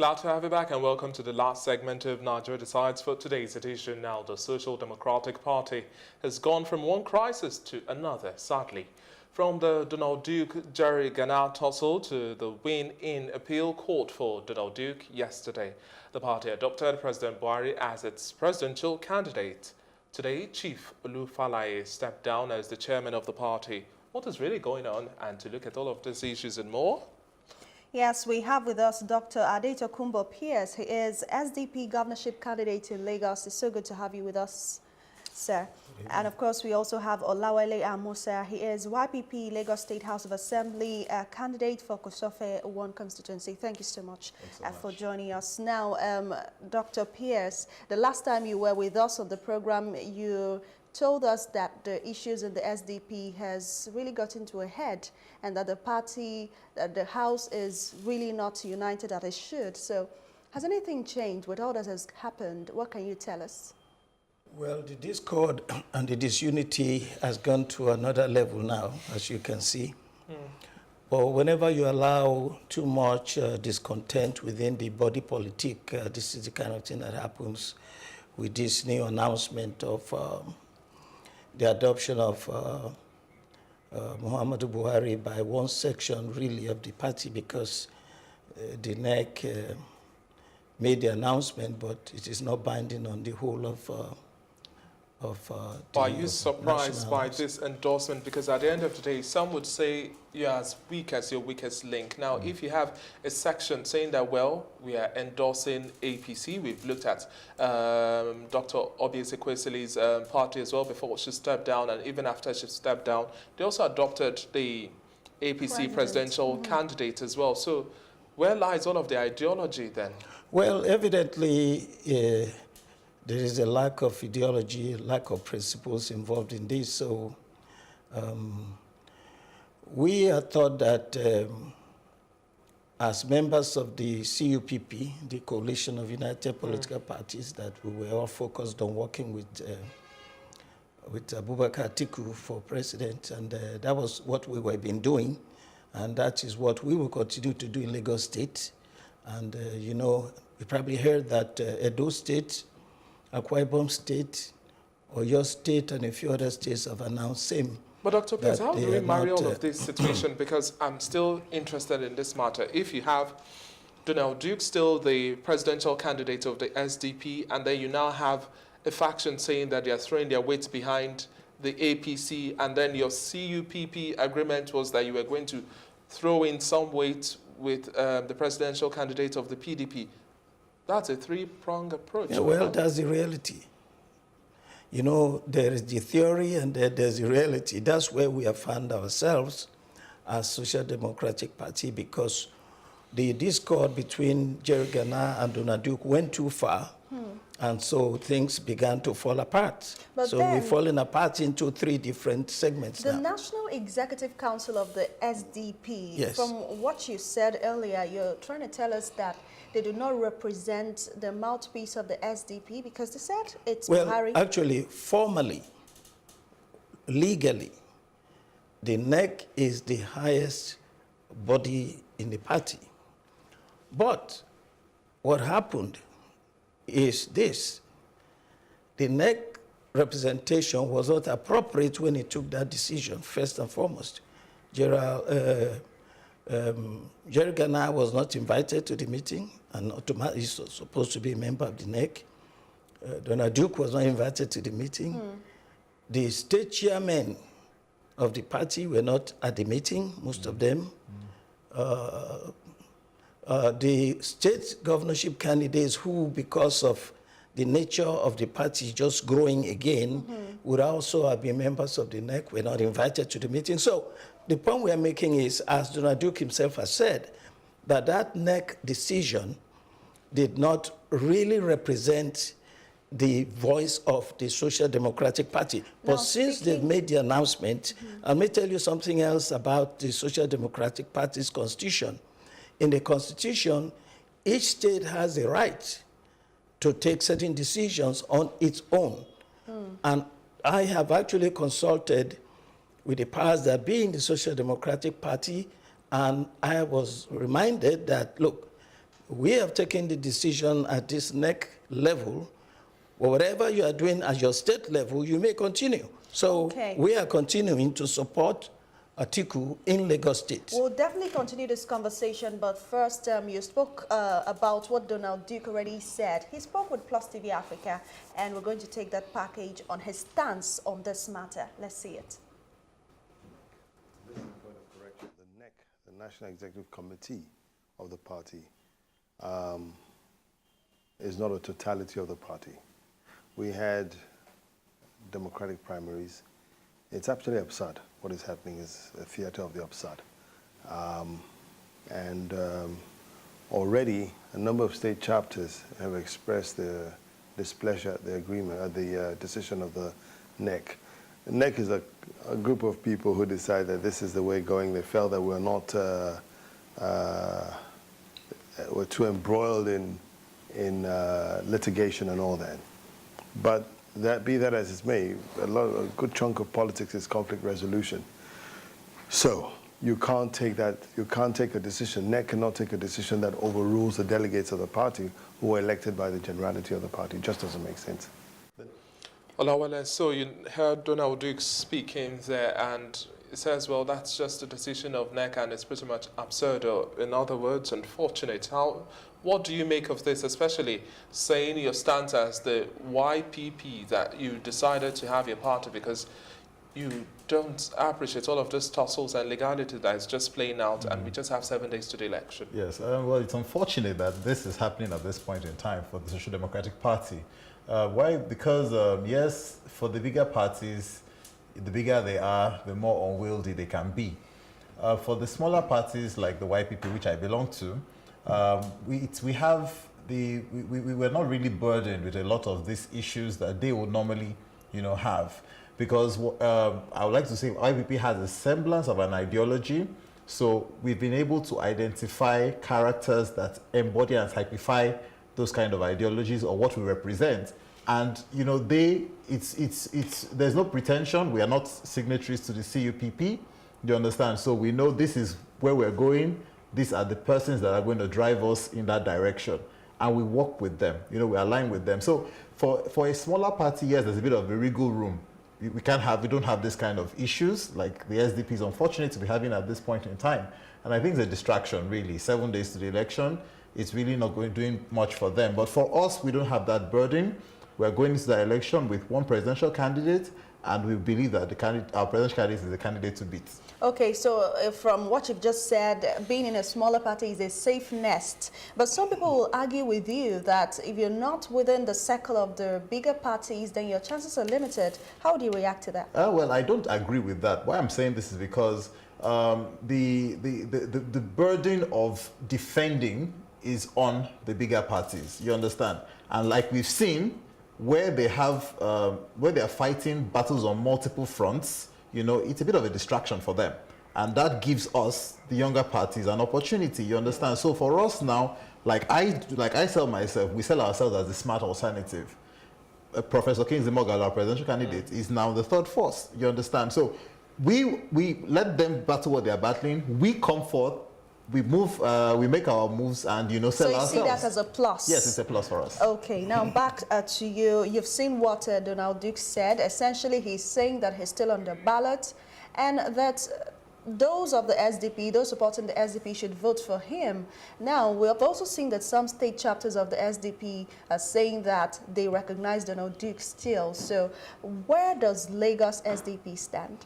Glad to have you back and welcome to the last segment of Nigeria Decides for today's edition. Now, the Social Democratic Party has gone from one crisis to another, sadly. From the Donald Duke-Jerry Gana tussle to the win in appeal court for Donald Duke yesterday, the party adopted President Buhari as its presidential candidate. Today, Chief Olu Falae stepped down as the chairman of the party. What is really going on? And to look at all of these issues and more, yes, we have with us Dr. Adetokunbo Pierce. He is SDP governorship candidate in Lagos. It's so good to have you with us, sir. And of course, we also have Olawale Amusa. He is YPP Lagos State House of Assembly candidate for Kosofe 1 constituency. Thank you so much, for joining us. Now, Dr. Pierce, the last time you were with us on the program, you told us that the issues in the SDP has really gotten to a head and that the party, that the House is really not united as it should. So has anything changed with all that has happened? What can you tell us? Well, the discord and the disunity has gone to another level now, as you can see. But whenever you allow too much discontent within the body politic, this is the kind of thing that happens with this new announcement of the adoption of Muhammadu Buhari by one section, really, of the party, because the NEC made the announcement, but it is not binding on the whole of are you surprised by this endorsement? Because at the end of the day, some would say you're as weak as your weakest link. Now, if you have a section saying that, well, we are endorsing APC, we've looked at Dr. Obiezekwesili's party as well before she stepped down, and even after she stepped down, they also adopted the APC presidential candidate as well. So where lies all of the ideology then? Well, evidently, there is a lack of ideology, lack of principles involved in this. So we are thought that as members of the CUPP, the Coalition of United Political Parties, that we were all focused on working with Abubakar Atiku for president, and that was what we were been doing, and that is what we will continue to do in Lagos State. And you know, you probably heard that Edo State, Akwa Ibom State, Oyo State, and a few other states have announced same. But Dr. Pierce, how do we marry all of this situation? Because I'm still interested in this matter. If you have Donald Duke still the presidential candidate of the SDP, and then you now have a faction saying that they are throwing their weight behind the APC, and then your CUPP agreement was that you were going to throw in some weight with the presidential candidate of the PDP. That's a three-pronged approach. Yeah, well, that's the reality. You know, there is the theory and there's the reality. That's where we have found ourselves as Social Democratic Party, because the discord between Jerry Gana and Donald Duke went too far, and so things began to fall apart. But so we're falling apart into three different segments now. The National Executive Council of the SDP, yes. From what you said earlier, you're trying to tell us that they do not represent the mouthpiece of the SDP because they said it's Buhari. Well, actually, formally, legally, the NEC is the highest body in the party. But what happened is this: the NEC representation was not appropriate when he took that decision, first and foremost. Jerry Gana was not invited to the meeting, and he's supposed to be a member of the NEC. Donald Duke was not invited to the meeting. The state chairmen of the party were not at the meeting, most of them. The state governorship candidates who, because of the nature of the party just growing again, would also have been members of the NEC, were not invited to the meeting. So the point we are making is, as Donald Duke himself has said, that that NEC decision did not really represent the voice of the Social Democratic Party. But since they've made the announcement, let me tell you something else about the Social Democratic Party's constitution. In the constitution, each state has a right to take certain decisions on its own. And I have actually consulted with the powers that be in the Social Democratic Party, and I was reminded that, look, we have taken the decision at this NEC level, whatever you are doing at your state level, you may continue. So we are continuing to support Atiku in Lagos State. We'll definitely continue this conversation, but first, you spoke about what Donald Duke already said. He spoke with Plus TV Africa, and we're going to take that package on his stance on this matter. Let's see it. This is a point of correction. The NEC, the National Executive Committee of the party, is not a totality of the party. We had democratic primaries. It's absolutely absurd. What is happening is a theater of the absurd. Already a number of state chapters have expressed their displeasure at the agreement, at the decision of the NEC. The NEC is a group of people who decide that this is the way going. They felt that we're not, we're too embroiled in litigation and all that. But be that as it may, a good chunk of politics is conflict resolution. So you can't take that, you can't take a decision, NEC cannot take a decision that overrules the delegates of the party who were elected by the generality of the party. It just doesn't make sense. Olawale, so you heard Donald Duke speaking there, and it says, well, that's just a decision of NEC and it's pretty much absurd, or in other words, unfortunate. What do you make of this, especially saying your stance as the YPP that you decided to have your party because you don't appreciate all of this tussles and legality that is just playing out, and we just have 7 days to the election? Yes, well, it's unfortunate that this is happening at this point in time for the Social Democratic Party. Why? Because, yes, for the bigger parties, the bigger they are, the more unwieldy they can be. For the smaller parties like the YPP, which I belong to, we were not really burdened with a lot of these issues that they would normally, have, because I would like to say YPP has a semblance of an ideology. So we've been able to identify characters that embody and typify those kind of ideologies or what we represent. And there's no pretension. We are not signatories to the CUPP. You understand? So we know this is where we're going. These are the persons that are going to drive us in that direction, and we work with them. We align with them. So for a smaller party, yes, there's a bit of a wriggle room. We don't have this kind of issues like the SDP is unfortunate to be having at this point in time. And I think it's a distraction, really. 7 days to the election, it's really not doing much for them. But for us, we don't have that burden. We're going into the election with one presidential candidate, and we believe that our presidential candidate is the candidate to beat. Okay, so from what you've just said, being in a smaller party is a safe nest. But some people will argue with you that if you're not within the circle of the bigger parties, then your chances are limited. How do you react to that? Well, I don't agree with that. Why I'm saying this is because the burden of defending is on the bigger parties. You understand? And like we've seen, where they are fighting battles on multiple fronts, it's a bit of a distraction for them. And that gives us, the younger parties, an opportunity, you understand? So for us now, like I sell myself, we sell ourselves as the smart alternative. Professor Kingsley Moghalu, our presidential candidate, is now the third force, you understand? So we let them battle what they are battling, we come forth, we move, we make our moves, and sell ourselves. So you see that as a plus? Yes, it's a plus for us. Okay, now back to you. You've seen what Donald Duke said. Essentially, he's saying that he's still on the ballot, and that those of the SDP, those supporting the SDP, should vote for him. Now, we have also seen that some state chapters of the SDP are saying that they recognize Donald Duke still. So where does Lagos SDP stand?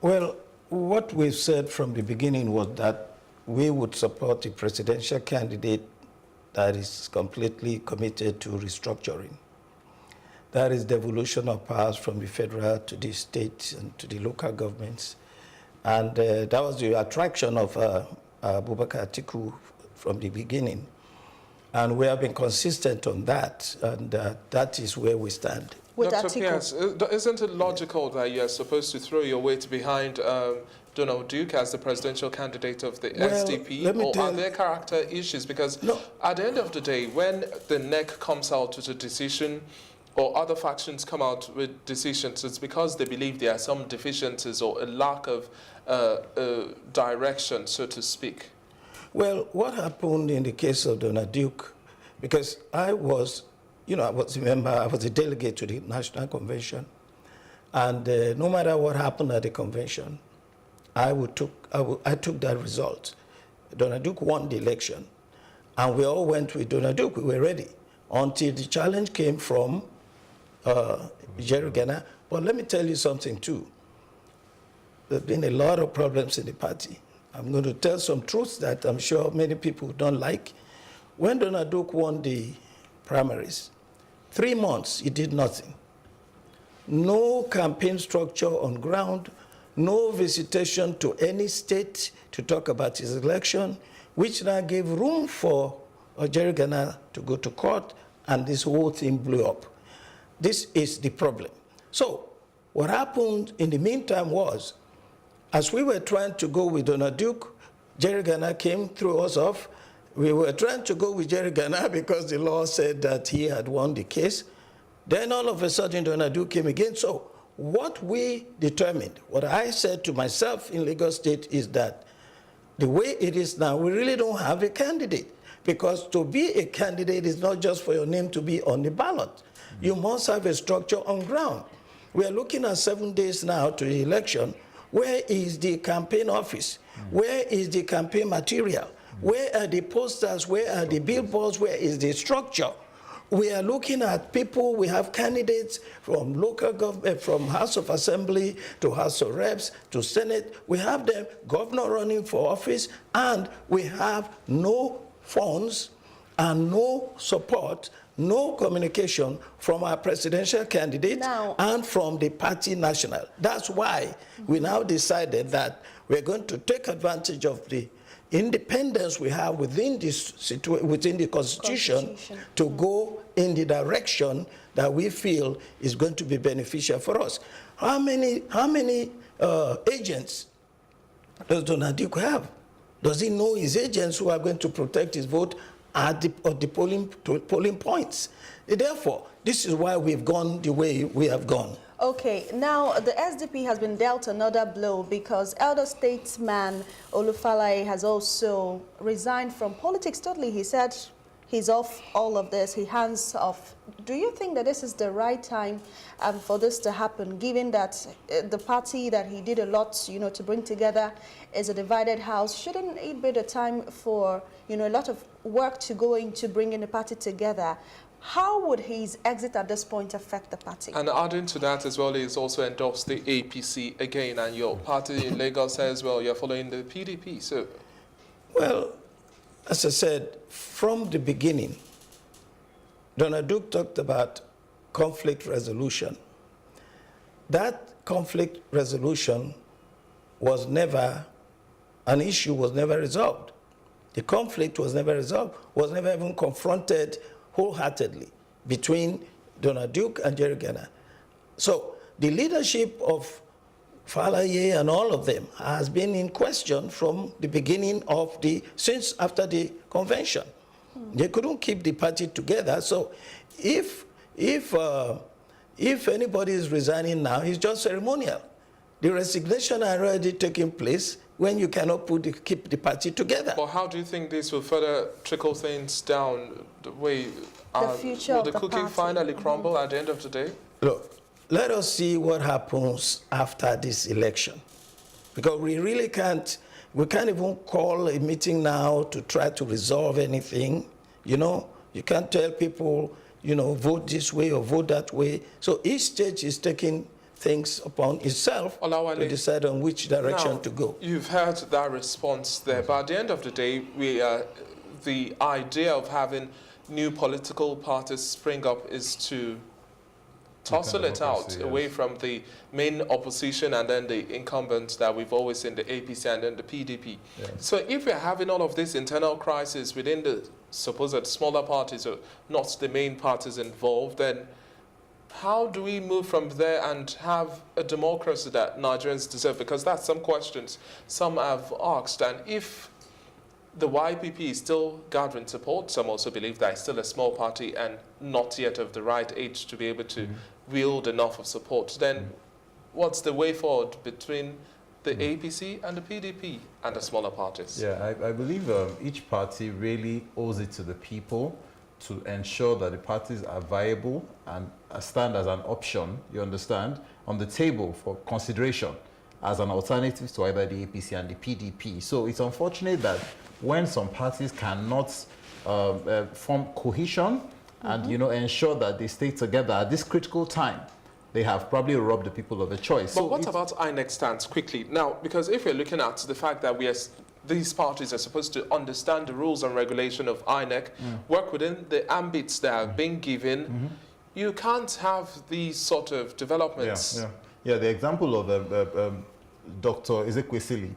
Well, what we've said from the beginning was that we would support a presidential candidate that is completely committed to restructuring. That is devolution of powers from the federal to the state and to the local governments. And that was the attraction of Abubakar Atiku from the beginning. And we have been consistent on that, and that is where we stand. Dr. Pierce, isn't it logical that you're supposed to throw your weight behind Donald Duke as the presidential candidate of the SDP, or are there character issues? Because at the end of the day, when the NEC comes out with a decision, or other factions come out with decisions, it's because they believe there are some deficiencies or a lack of direction, so to speak. Well, what happened in the case of Donald Duke, because I was a member, I was a delegate to the National Convention, and no matter what happened at the convention, I took that result. Donald Duke won the election, and we all went with Donald Duke. We were ready until the challenge came from Jerry Gana. But let me tell you something too. There's been a lot of problems in the party. I'm going to tell some truths that I'm sure many people don't like. When Donald Duke won the primaries, 3 months, he did nothing. No campaign structure on ground, no visitation to any state to talk about his election, which now gave room for Jerry Gana to go to court, and this whole thing blew up. This is the problem. So what happened in the meantime was, as we were trying to go with Donald Duke, Jerry Gana came, threw us off. We were trying to go with Jerry Gana because the law said that he had won the case. Then all of a sudden, Donald Duke came again. So what we determined, what I said to myself in Lagos State is that the way it is now, we really don't have a candidate. Because to be a candidate is not just for your name to be on the ballot. You must have a structure on ground. We are looking at 7 days now to the election. Where is the campaign office? Where is the campaign material? Where are the posters? Where are the billboards? Where is the structure? We are looking at people. We have candidates from local government, from House of Assembly to House of Reps to Senate. We have them, governor running for office, and we have no funds and no support, no communication from our presidential candidate and from the party national. That's why we now decided that we're going to take advantage of the independence we have within the Constitution to go in the direction that we feel is going to be beneficial for us. How many agents does Donald Duke have? Does he know his agents who are going to protect his vote at the polling points? Therefore, this is why we've gone the way we have gone. Okay, now the SDP has been dealt another blow because elder statesman Olu Falae has also resigned from politics totally. He said he's off all of this, he hands off. Do you think that this is the right time for this to happen, given that the party that he did a lot, to bring together is a divided house? Shouldn't it be the time for, a lot of work to go into bringing the party together? How would his exit at this point affect the party? And adding to that as well, he's also endorsed the APC again, and your party in Lagos says, well, you're following the PDP, so... Well, as I said, from the beginning, Donald Duke talked about conflict resolution. That conflict resolution was never, an issue was never resolved. The conflict was never resolved, was never even confronted wholeheartedly between Donald Duke and Jerry Gana. So the leadership of Falae and all of them has been in question from the beginning of since after the convention. They couldn't keep the party together. So if anybody is resigning now, it's just ceremonial. The resignation are already taking place when you cannot keep the party together. But how do you think this will further trickle things down the way? The future will the cookie finally crumble at the end of the day? Look, let us see what happens after this election. Because we really can't even call a meeting now to try to resolve anything. You can't tell people, vote this way or vote that way. So each stage is taking things upon itself to decide on which direction to go. You've heard that response there, but at the end of the day, the idea of having new political parties spring up is to tussle it out away from the main opposition and then the incumbents that we've always seen, the APC and then the PDP. Yes. So if we're having all of this internal crisis within the supposed smaller parties or not the main parties involved, then how do we move from there and have a democracy that Nigerians deserve? Because that's some questions some have asked. And if the YPP is still gathering support, some also believe that it's still a small party and not yet of the right age to be able to wield enough of support, then what's the way forward between the APC and the PDP and the smaller parties? Yeah, I believe each party really owes it to the people to ensure that the parties are viable and stand as an option, you understand, on the table for consideration as an alternative to either the APC and the PDP. So it's unfortunate that when some parties cannot form cohesion and, you know, ensure that they stay together at this critical time, they have probably robbed the people of a choice. But so what about INEC stance quickly? Now, because if you're looking at the fact that these parties are supposed to understand the rules and regulation of INEC, work within the ambits that have been given, you can't have these sort of developments. Yeah, the example of Dr. Ezekwesili,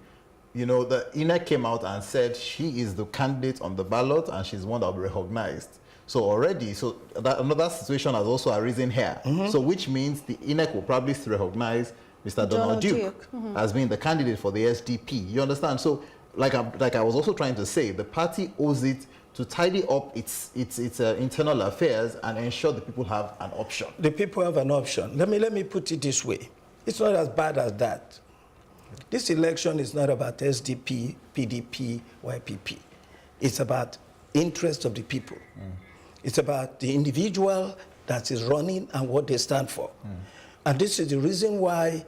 you know, the INEC came out and said she is the candidate on the ballot and she's one that will be recognized. So already, another situation has also arisen here. So which means the INEC will probably still recognize Mr. Donald Duke as being the candidate for the SDP. You understand? So like I was also trying to say, the party owes it to tidy up its internal affairs and ensure the people have an option. The people have an option. Let me put it this way. It's not as bad as that. This election is not about SDP, PDP, YPP. It's about interest of the people. It's about the individual that is running and what they stand for. And this is the reason why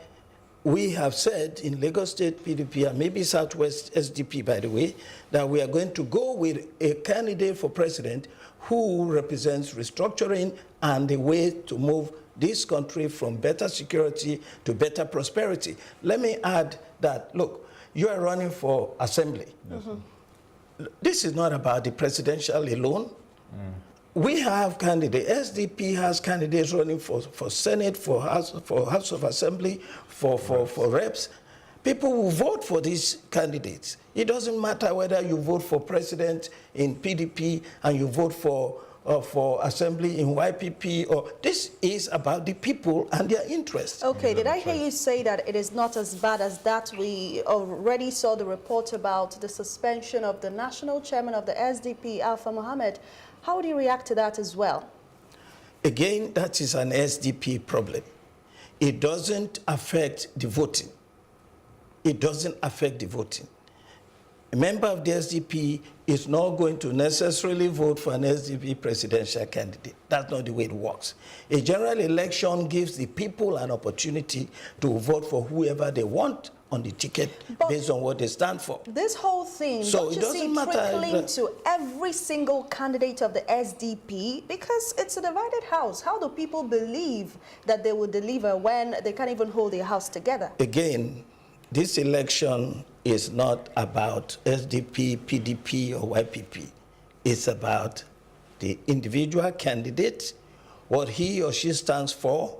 we have said in Lagos State PDP and maybe Southwest SDP, by the way, that we are going to go with a candidate for president who represents restructuring and a way to move this country from better security to better prosperity. Let me add that, look, you are running for assembly. This is not about the presidential alone. We have candidates. SDP has candidates running for Senate, for House of Assembly, for reps. People will vote for these candidates. It doesn't matter whether you vote for president in PDP and you vote for assembly in YPP, or this is about the people and their interests. Okay, did I hear you say that it is not as bad as that? We already saw the report about the suspension of the national chairman of the SDP, Alpha Mohammed. How would you react to that as well? Again, that is an SDP problem. It doesn't affect the voting. It doesn't affect the voting. A member of the SDP is not going to necessarily vote for an SDP presidential candidate. That's not the way it works. A general election gives the people an opportunity to vote for whoever they want on the ticket based on what they stand for. This whole thing, So don't it you see doesn't matter trickling to every single candidate of the SDP? Because it's a divided house. How do people believe that they will deliver when they can't even hold their house together? Again, this election is not about SDP, PDP, or YPP. It's about the individual candidate, what he or she stands for,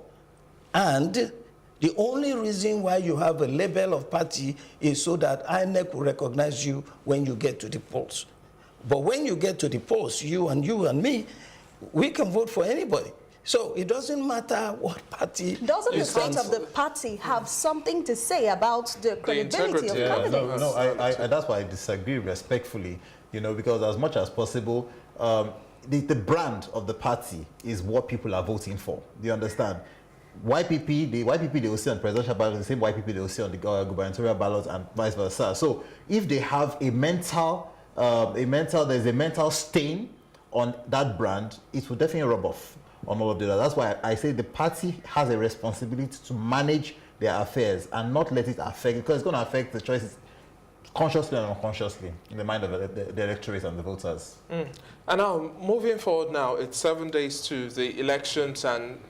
and the only reason why you have a label of party is so that INEC will recognize you when you get to the polls. But when you get to the polls, you and me, we can vote for anybody. So it doesn't matter what party. Doesn't the fate of the party have something to say about the credibility of candidates? No, that's why I disagree respectfully, you know, because as much as possible, the brand of the party is what people are voting for. Do you understand? YPP they will see on presidential ballot, the same YPP they will see on the gubernatorial ballot and vice versa. So if they have there's a mental stain on that brand, it will definitely rub off on all of that. That's why I say the party has a responsibility to manage their affairs and not let it affect, because it's going to affect the choices consciously and unconsciously in the mind of the electorate and the voters. And now, moving forward now, it's 7 days to the elections and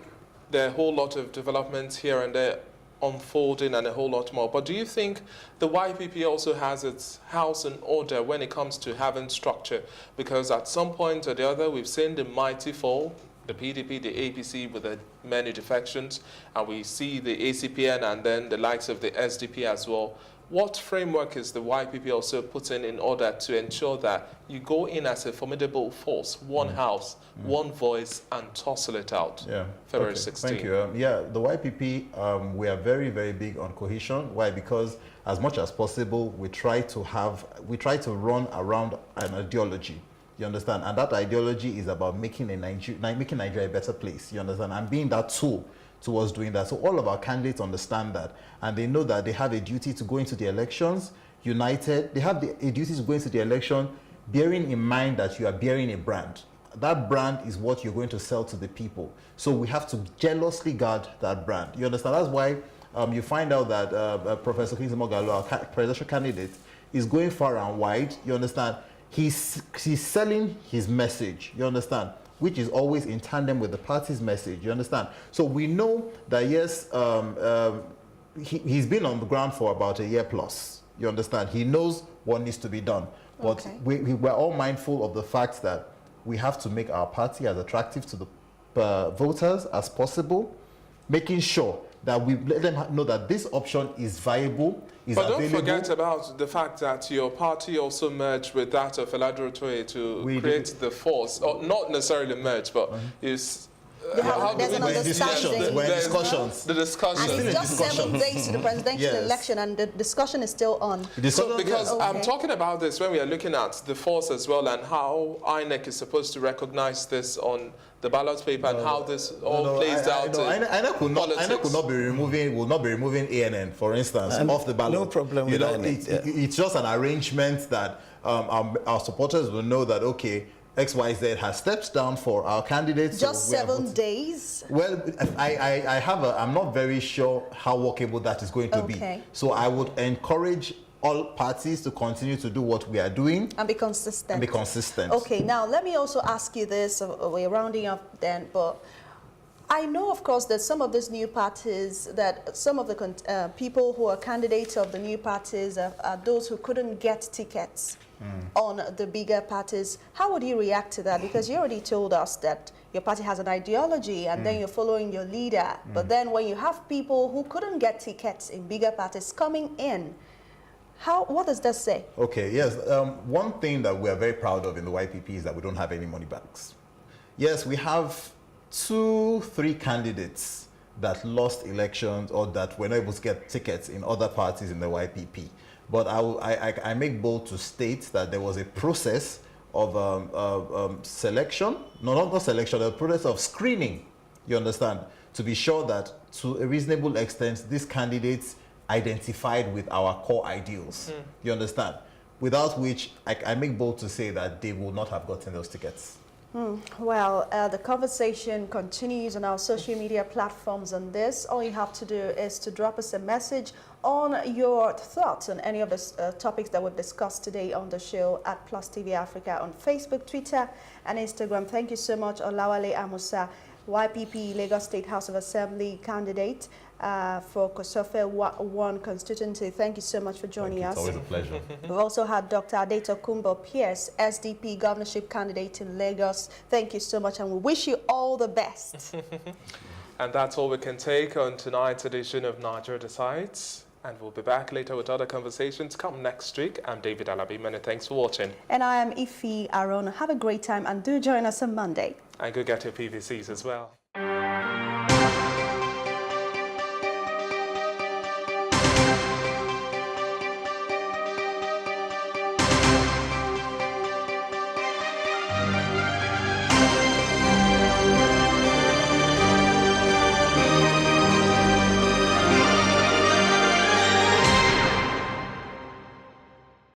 there are a whole lot of developments here and there unfolding and a whole lot more. But do you think the YPP also has its house in order when it comes to having structure? Because at some point or the other, we've seen the mighty fall, the PDP, the APC with the many defections, and we see the ACPN and then the likes of the SDP as well. What framework is the YPP also putting in order to ensure that you go in as a formidable force, one house, one voice, and tussle it out? Yeah. February Okay. 16. Thank you. The YPP, we are very, very big on cohesion. Why? Because as much as possible, we try to run around an ideology. You understand? And that ideology is about making Nigeria a better place. You understand? And being that tool towards doing that. So all of our candidates understand that, and they know that they have a duty to go into the elections united. They have a duty to go into the election bearing in mind that you are bearing a brand. That brand is what you're going to sell to the people. So we have to jealously guard that brand. You understand? That's why you find out that Professor Kingsley Moghalu, our presidential candidate, is going far and wide. You understand? He's selling his message. You understand? Which is always in tandem with the party's message. You understand? So we know that, yes, he's been on the ground for about a year plus. You understand? He knows what needs to be done. But Okay. we're all mindful of the fact that we have to make our party as attractive to the voters as possible, making sure that we let them know that this option is viable, is But available. don't forget about the fact that your party also merged with that of Eladro Toye to We create did. the force, or not necessarily merge, but is They have- how do there's we an We're in understanding. discussions. We're in There's discussions. the discussion. And it's just 7 days to the presidential Yes. election, and the discussion is still on. So, because I'm Okay. talking about this when we are looking at the force as well, and how INEC is supposed to recognize this on the ballot paper, and how this all plays out. INEC will not be removing ANN, for instance, And off the ballot. no problem with INEC, It's just an arrangement that our supporters will know that, okay, XYZ has stepped down for our candidates. Just so we are 7 voting. days. Well, I'm not very sure how workable that is going to Okay. be. So I would encourage all parties to continue to do what we are doing And be consistent. and be consistent. Okay, now let me also ask you this. We're rounding up then, but I know, of course, that some of these new parties, that some of the people who are candidates of the new parties are those who couldn't get tickets on the bigger parties. How would you react to that? Because you already told us that your party has an ideology and then you're following your leader. But then when you have people who couldn't get tickets in bigger parties coming in, what does that say? Okay, yes. One thing that we are very proud of in the YPP is that we don't have any money banks. Yes, we have 2-3 candidates that lost elections or that were not able to get tickets in other parties in the YPP. But I make bold to state that there was a process of selection, not selection, a process of screening, you understand, to be sure that to a reasonable extent, these candidates identified with our core ideals, you understand, without which I make bold to say that they will not have gotten those tickets. Well, the conversation continues on our social media platforms on this. All you have to do is to drop us a message on your thoughts on any of the topics that we've discussed today on the show at Plus TV Africa on Facebook, Twitter, and Instagram. Thank you so much, Olawale Amusa, YPP Lagos State House of Assembly candidate for Kosofe 1 constituency. Thank you so much for joining us. It's always a pleasure. We've also had Dr. Adetokunbo Pierce, SDP governorship candidate in Lagos. Thank you so much, and we wish you all the best. And that's all we can take on tonight's edition of Nigeria Decides. And we'll be back later with other conversations. Come next week. I'm David Alabi. Many thanks for watching. And I am Ife Aaron. Have a great time and do join us on Monday. And go get your PVCs as well.